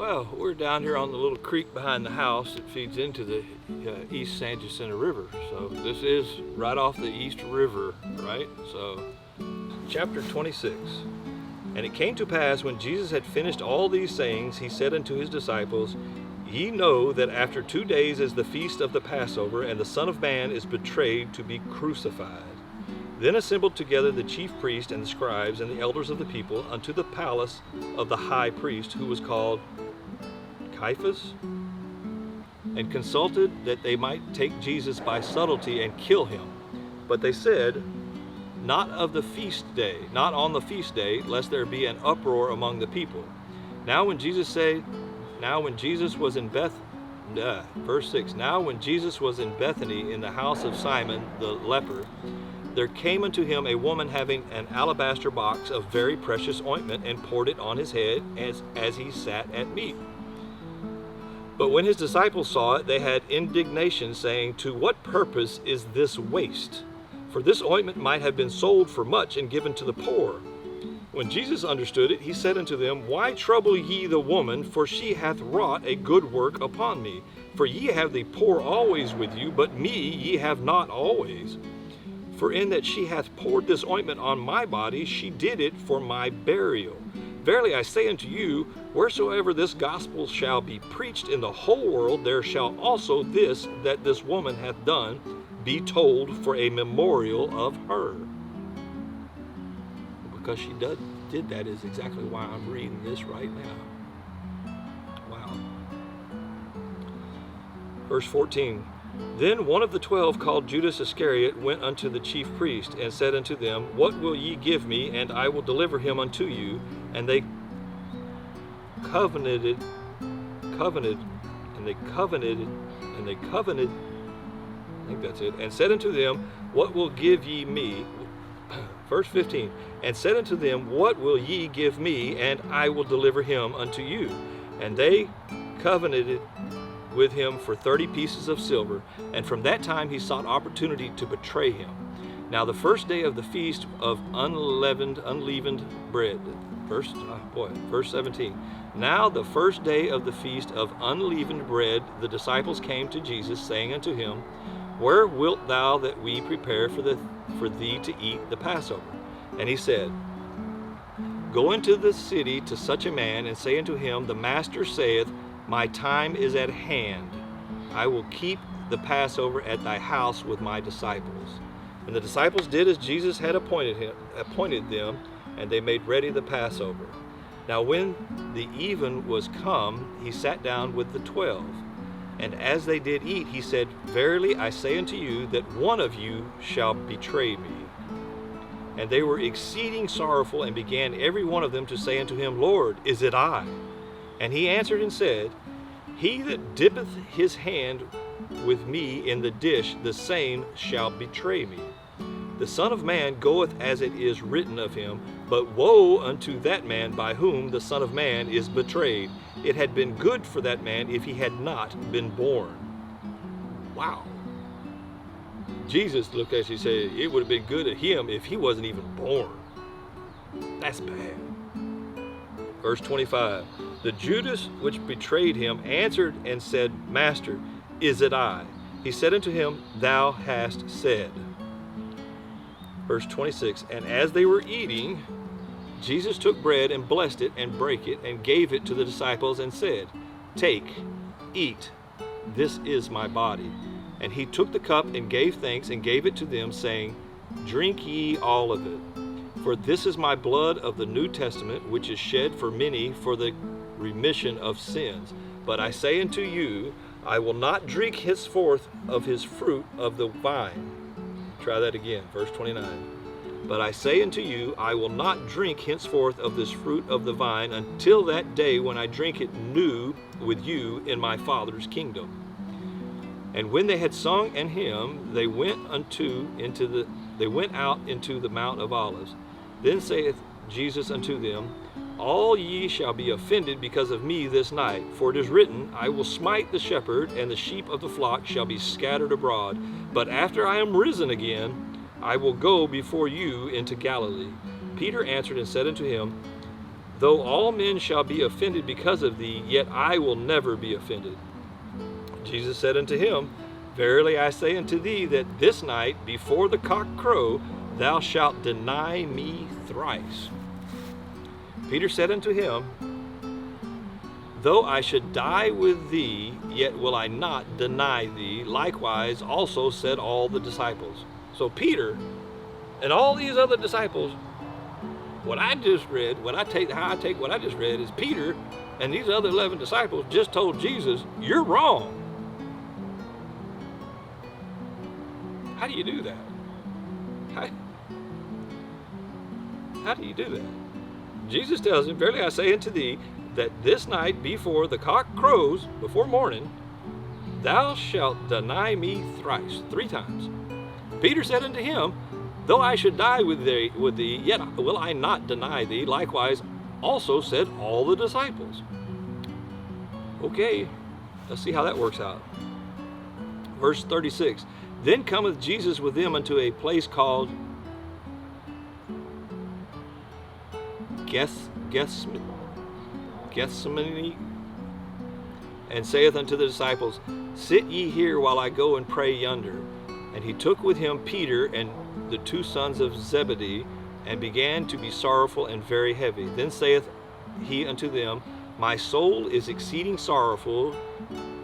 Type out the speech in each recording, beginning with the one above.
Well, we're down here on the little creek behind the house that feeds into the East San Jacinto River. So this is right off the East River, right? So, chapter 26. And it came to pass, when Jesus had finished all these sayings, he said unto his disciples, Ye know that after 2 days is the feast of the Passover, and the Son of Man is betrayed to be crucified. Then assembled together the chief priests and the scribes and the elders of the people unto the palace of the high priest, who was called Caiaphas, and consulted that they might take Jesus by subtlety and kill him. But they said, not on the feast day, lest there be an uproar among the people. Now when Jesus was in verse 6, now when Jesus was in Bethany in the house of Simon the leper, there came unto him a woman having an alabaster box of very precious ointment, and poured it on his head as he sat at meat. But when his disciples saw it, they had indignation, saying, To what purpose is this waste? For this ointment might have been sold for much and given to the poor. When Jesus understood it, he said unto them, Why trouble ye the woman? For she hath wrought a good work upon me. For ye have the poor always with you, but me ye have not always. For in that she hath poured this ointment on my body, she did it for my burial. Verily I say unto you, wheresoever this gospel shall be preached in the whole world, there shall also this that this woman hath done be told for a memorial of her. Because she did that is exactly why I'm reading this right now. Wow. Verse 14. Then one of the 12, called Judas Iscariot, went unto the chief priest, and said unto them, What will ye give me, and I will deliver him unto you? And they covenanted, I think that's it, and said unto them, What will give ye me? Verse 15, and said unto them, What will ye give me, and I will deliver him unto you? And they covenanted with him for 30 pieces of silver, and from that time he sought opportunity to betray him. Now the first day of the feast of unleavened bread, verse 17. Now the first day of the feast of unleavened bread, the disciples came to Jesus, saying unto him, Where wilt thou that we prepare for thee to eat the Passover? And he said, Go into the city to such a man, and say unto him, The Master saith, My time is at hand. I will keep the Passover at thy house with my disciples. And the disciples did as Jesus had appointed them, and they made ready the Passover. Now when the even was come, he sat down with the 12. And as they did eat, he said, Verily I say unto you, that one of you shall betray me. And they were exceeding sorrowful, and began every one of them to say unto him, Lord, is it I? And he answered and said, He that dippeth his hand with me in the dish, the same shall betray me. The Son of Man goeth as it is written of him, but woe unto that man by whom the Son of Man is betrayed. It had been good for that man if he had not been born. Wow. Jesus looked at you and said, it would have been good at him if he wasn't even born. That's bad. Verse 25. The Judas which betrayed him answered and said, Master, is it I? He said unto him, Thou hast said. Verse 26, and as they were eating, Jesus took bread and blessed it and brake it and gave it to the disciples and said, Take, eat, this is my body. And he took the cup and gave thanks and gave it to them, saying, Drink ye all of it. For this is my blood of the New Testament, which is shed for many for the remission of sins. But I say unto you, I will not drink henceforth of his fruit of the vine. Try that again, verse 29. But I say unto you, I will not drink henceforth of this fruit of the vine until that day when I drink it new with you in my Father's kingdom. And when they had sung an hymn, they went out into the Mount of Olives. Then saith Jesus unto them, All ye shall be offended because of me this night, for it is written, I will smite the shepherd, and the sheep of the flock shall be scattered abroad. But after I am risen again, I will go before you into Galilee. Peter answered and said unto him, Though all men shall be offended because of thee, yet I will never be offended. Jesus said unto him, Verily I say unto thee, that this night before the cock crow, thou shalt deny me thrice. Peter said unto him, Though I should die with thee, yet will I not deny thee. Likewise also said all the disciples. So Peter and all these other disciples, what I just read, how I take what I just read is Peter and these other 11 disciples just told Jesus, you're wrong. How do you do that? How do you do that? Jesus tells him, Verily I say unto thee, that this night before the cock crows, before morning, thou shalt deny me thrice, 3 times. Peter said unto him, Though I should die with thee, yet will I not deny thee. Likewise also said all the disciples. Okay, let's see how that works out. Verse 36, Then cometh Jesus with them unto a place called Gethsemane, and saith unto the disciples, Sit ye here while I go and pray yonder. And he took with him Peter and the 2 sons of Zebedee, and began to be sorrowful and very heavy. Then saith he unto them, My soul is exceeding sorrowful,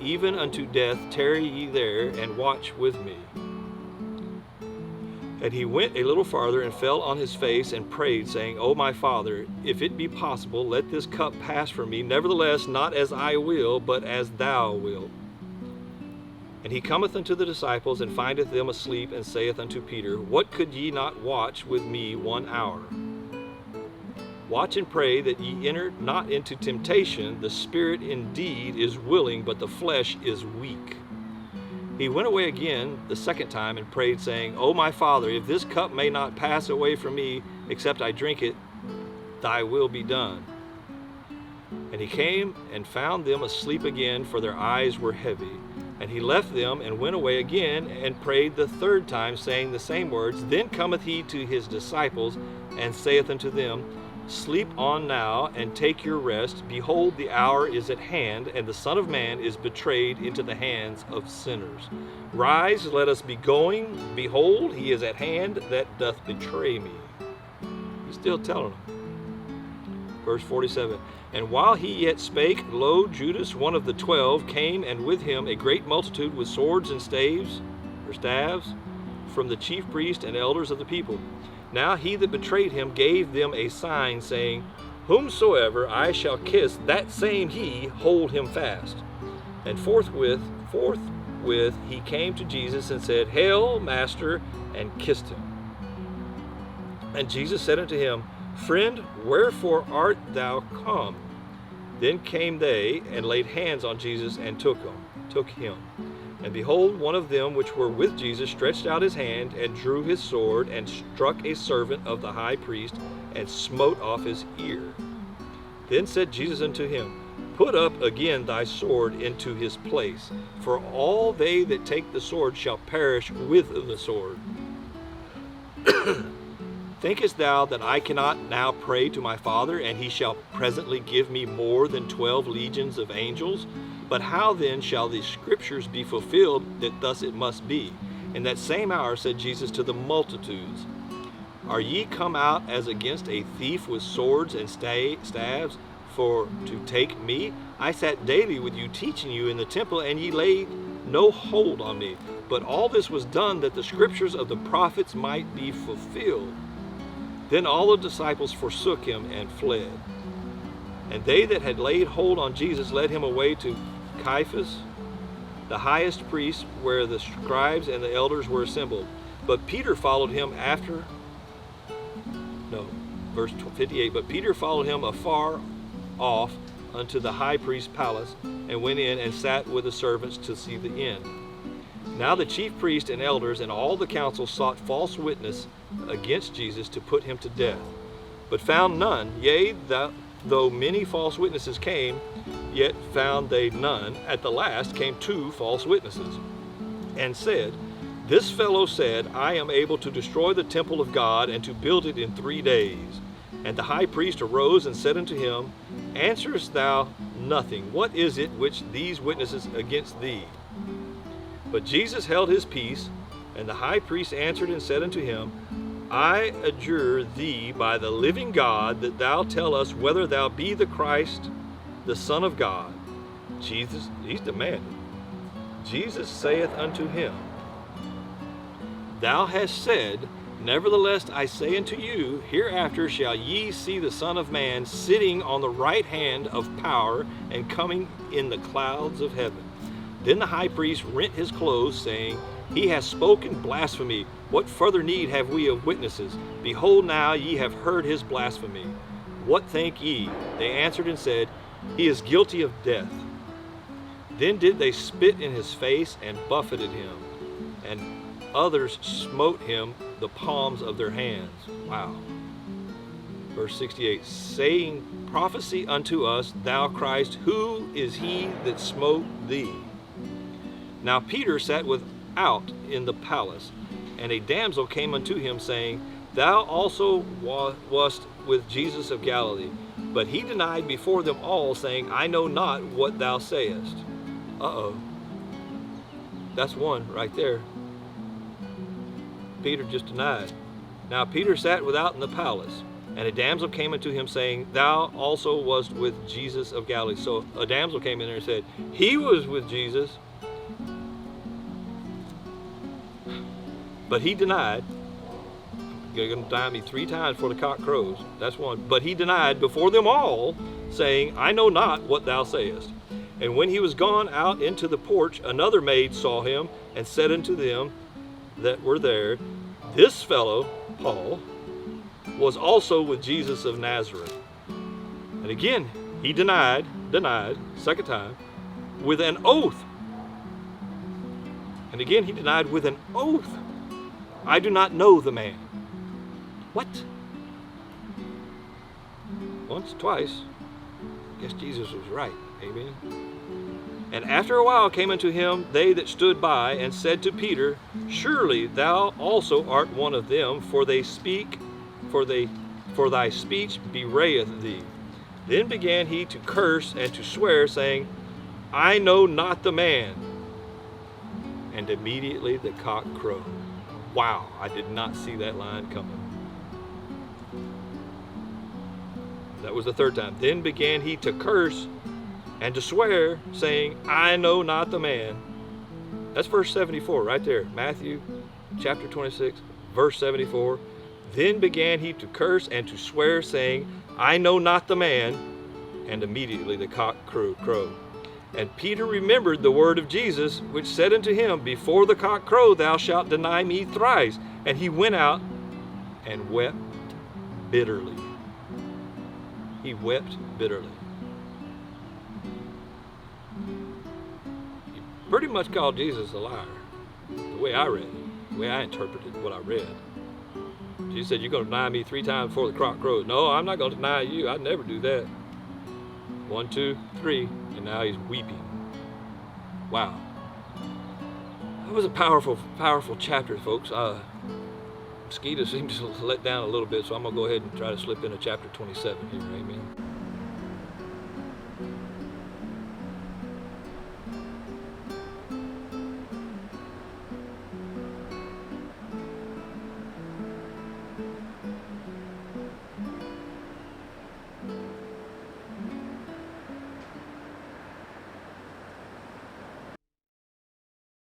even unto death. Tarry ye there, and watch with me. And he went a little farther, and fell on his face, and prayed, saying, O my Father, if it be possible, let this cup pass from me. Nevertheless, not as I will, but as thou wilt. And he cometh unto the disciples, and findeth them asleep, and saith unto Peter, What could ye not watch with me 1 hour? Watch and pray that ye enter not into temptation. The spirit indeed is willing, but the flesh is weak. He went away again the 2nd time, and prayed, saying, O my Father, if this cup may not pass away from me, except I drink it, thy will be done. And he came and found them asleep again, for their eyes were heavy. And he left them, and went away again, and prayed the 3rd time, saying the same words. Then cometh he to his disciples, and saith unto them, Sleep on now, and take your rest. Behold, the hour is at hand, and the Son of Man is betrayed into the hands of sinners. Rise, let us be going. Behold, he is at hand that doth betray me. He's still telling them. Verse 47, And while he yet spake, lo, Judas, one of the 12, came, and with him a great multitude with swords and staves, from the chief priests and elders of the people. Now he that betrayed him gave them a sign, saying, Whomsoever I shall kiss, that same he hold him fast. And forthwith he came to Jesus, and said, Hail, Master, and kissed him. And Jesus said unto him, Friend, wherefore art thou come? Then came they, and laid hands on Jesus, and took him. And behold, one of them which were with Jesus stretched out his hand, and drew his sword, and struck a servant of the high priest, and smote off his ear. Then said Jesus unto him, Put up again thy sword into his place, for all they that take the sword shall perish with the sword. Thinkest thou that I cannot now pray to my Father, and he shall presently give me more than 12 legions of angels? But how then shall the scriptures be fulfilled, that thus it must be? In that same hour said Jesus to the multitudes, Are ye come out as against a thief with swords and staves, for to take me? I sat daily with you, teaching you in the temple, and ye laid no hold on me. But all this was done, that the scriptures of the prophets might be fulfilled. Then all the disciples forsook him and fled. And they that had laid hold on Jesus led him away to Caiaphas, the highest priest, where the scribes and the elders were assembled. But Peter followed him verse 58, But Peter followed him afar off unto the high priest's palace, and went in and sat with the servants to see the end. Now the chief priests and elders and all the council sought false witness against Jesus to put him to death, but found none. Yea, though many false witnesses came, yet found they none. At the last came 2 false witnesses, and said, This fellow said, I am able to destroy the temple of God, and to build it in 3 days. And the high priest arose and said unto him, Answerest thou nothing? What is it which these witnesses against thee? But Jesus held his peace, and the high priest answered and said unto him, I adjure thee by the living God that thou tell us whether thou be the Christ, the Son of God. Jesus, he's demanding. Jesus saith unto him, Thou hast said, Nevertheless I say unto you, hereafter shall ye see the Son of Man sitting on the right hand of power and coming in the clouds of heaven. Then the high priest rent his clothes, saying, He hath spoken blasphemy. What further need have we of witnesses? Behold, now ye have heard his blasphemy. What think ye? They answered and said, He is guilty of death. Then did they spit in his face and buffeted him, and others smote him the palms of their hands. Wow. Verse 68, saying, Prophesy unto us, thou Christ, who is he that smote thee? Now Peter sat without in the palace, and a damsel came unto him, saying, Thou also wast with Jesus of Galilee. But he denied before them all, saying, I know not what thou sayest. Uh-oh. That's one right there. Peter just denied. Now Peter sat without in the palace, and a damsel came unto him, saying, Thou also wast with Jesus of Galilee. So a damsel came in there and said, He was with Jesus. But he denied. You're going to deny me 3 times before the cock crows. That's one. But he denied before them all, saying, I know not what thou sayest. And when he was gone out into the porch, another maid saw him, and said unto them that were there, This fellow, Paul, was also with Jesus of Nazareth. And again, he denied, second time, with an oath. And again, he denied with an oath, I do not know the man. What? Once, twice. I guess Jesus was right. Amen. And after a while came unto him they that stood by, and said to Peter, Surely thou also art one of them, for thy speech bewrayeth thee. Then began he to curse and to swear, saying, I know not the man. And immediately the cock crowed. Wow, I did not see that line coming. That was the third time. Then began he to curse and to swear, saying, I know not the man. That's verse 74 right there. Matthew chapter 26, verse 74. Then began he to curse and to swear, saying, I know not the man. And immediately the cock crowed. And Peter remembered the word of Jesus, which said unto him, Before the cock crow thou shalt deny me thrice. And he went out and wept bitterly. He wept bitterly. He pretty much called Jesus a liar. The way I read it, the way I interpreted what I read. Jesus said, You're going to deny me 3 times before the cock crows. No, I'm not going to deny you. I'd never do that. 1, 2, 3, and now he's weeping. Wow. That was a powerful, powerful chapter, folks. Mosquito seems to let down a little bit, so I'm going to go ahead and try to slip into chapter 27 here. Amen.